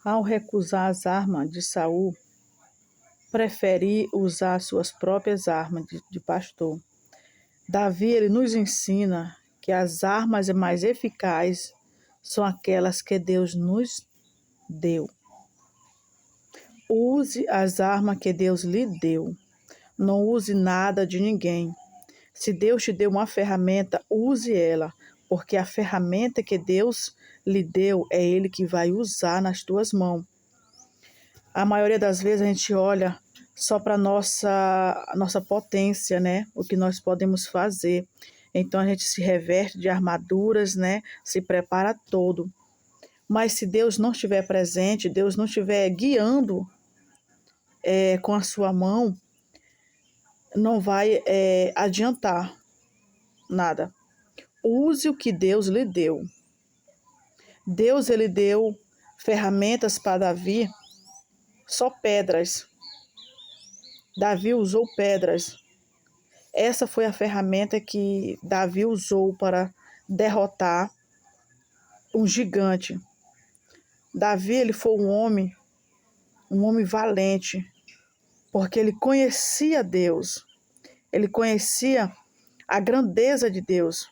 Ao recusar as armas de Saul, prefere usar suas próprias armas de pastor. Davi ele nos ensina que as armas mais eficazes são aquelas que Deus nos deu. Use as armas que Deus lhe deu. Não use nada de ninguém. Se Deus te deu uma ferramenta, use ela, porque a ferramenta que Deus lhe deu é Ele que vai usar nas tuas mãos. A maioria das vezes a gente olha só para nossa potência, né? O que nós podemos fazer. Então a gente se reveste de armaduras, né? Se prepara todo. Mas se Deus não estiver presente, Deus não estiver guiando com a sua mão, não vai adiantar nada. Use o que Deus lhe deu. Deus ele deu ferramentas para Davi, só pedras. Davi usou pedras. Essa foi a ferramenta que Davi usou para derrotar um gigante. Davi ele foi um homem valente, porque ele conhecia Deus. Ele conhecia a grandeza de Deus.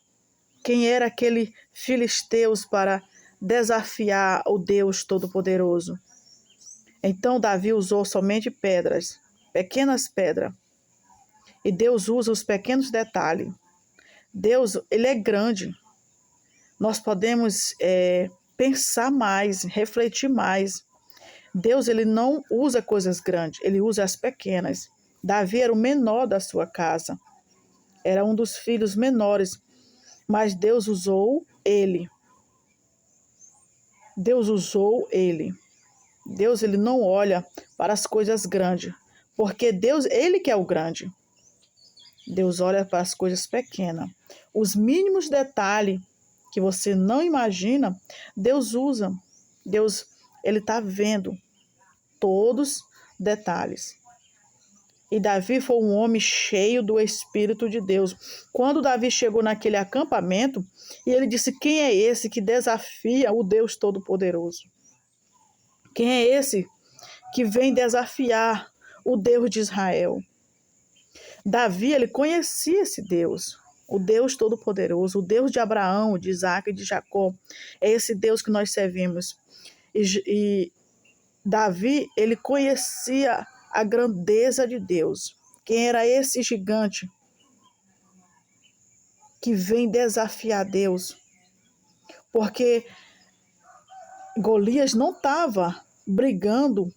Quem era aquele filisteus para desafiar o Deus Todo-Poderoso? Então Davi usou somente pedras, pequenas pedras. E Deus usa os pequenos detalhes. Deus, ele é grande. Nós podemos pensar mais, refletir mais. Deus, ele não usa coisas grandes, ele usa as pequenas. Davi era o menor da sua casa. Era um dos filhos menores. Mas Deus usou ele. Deus usou ele. Deus, ele não olha para as coisas grandes. Porque Deus, ele que é o grande. Deus olha para as coisas pequenas. Os mínimos detalhes que você não imagina, Deus usa. Deus, ele está vendo todos os detalhes. E Davi foi um homem cheio do Espírito de Deus. Quando Davi chegou naquele acampamento, e ele disse: quem é esse que desafia o Deus Todo-Poderoso? Quem é esse que vem desafiar o Deus de Israel? Davi, ele conhecia esse Deus, o Deus Todo-Poderoso, o Deus de Abraão, de Isaac e de Jacó. É esse Deus que nós servimos. E Davi, ele conhecia a grandeza de Deus. Quem era esse gigante que vem desafiar Deus? Porque Golias não estava brigando,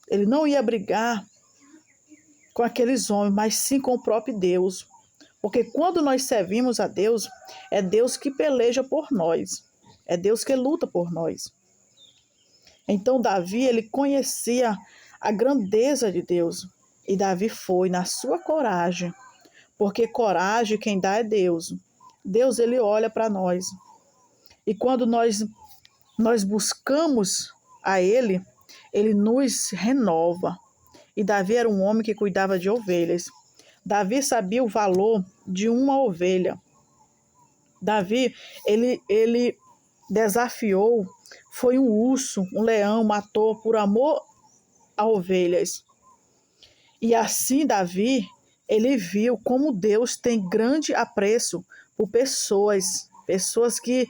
ele não ia brigar com aqueles homens, mas sim com o próprio Deus. Porque quando nós servimos a Deus, é Deus que peleja por nós. É Deus que luta por nós. Então Davi, ele conhecia a grandeza de Deus. E Davi foi na sua coragem. Porque coragem quem dá é Deus. Deus, ele olha para nós. E quando nós buscamos a ele, ele nos renova. E Davi era um homem que cuidava de ovelhas. Davi sabia o valor de uma ovelha. Davi, ele desafiou, foi um urso, um leão, matou por amor a ovelhas. E assim Davi, ele viu como Deus tem grande apreço por pessoas que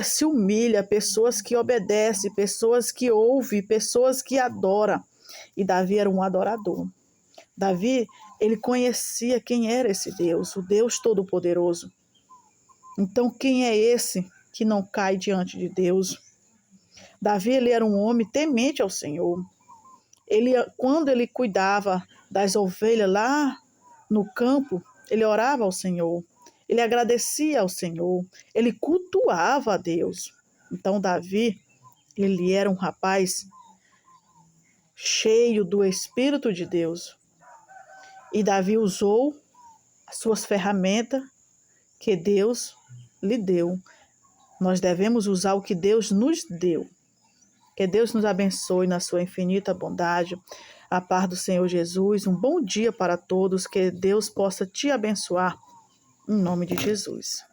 se humilham, pessoas que obedecem, pessoas que ouvem, pessoas que adoram. E Davi era um adorador. Davi, ele conhecia quem era esse Deus, o Deus Todo-Poderoso. Então, quem é esse que não cai diante de Deus? Davi, ele era um homem temente ao Senhor. Quando ele cuidava das ovelhas lá no campo, ele orava ao Senhor. Ele agradecia ao Senhor. Ele cultuava a Deus. Então, Davi, ele era um rapaz cheio do Espírito de Deus. E Davi usou as suas ferramentas que Deus lhe deu. Nós devemos usar o que Deus nos deu. Que Deus nos abençoe na sua infinita bondade. A paz do Senhor Jesus. Um bom dia para todos. Que Deus possa te abençoar. Em nome de Jesus.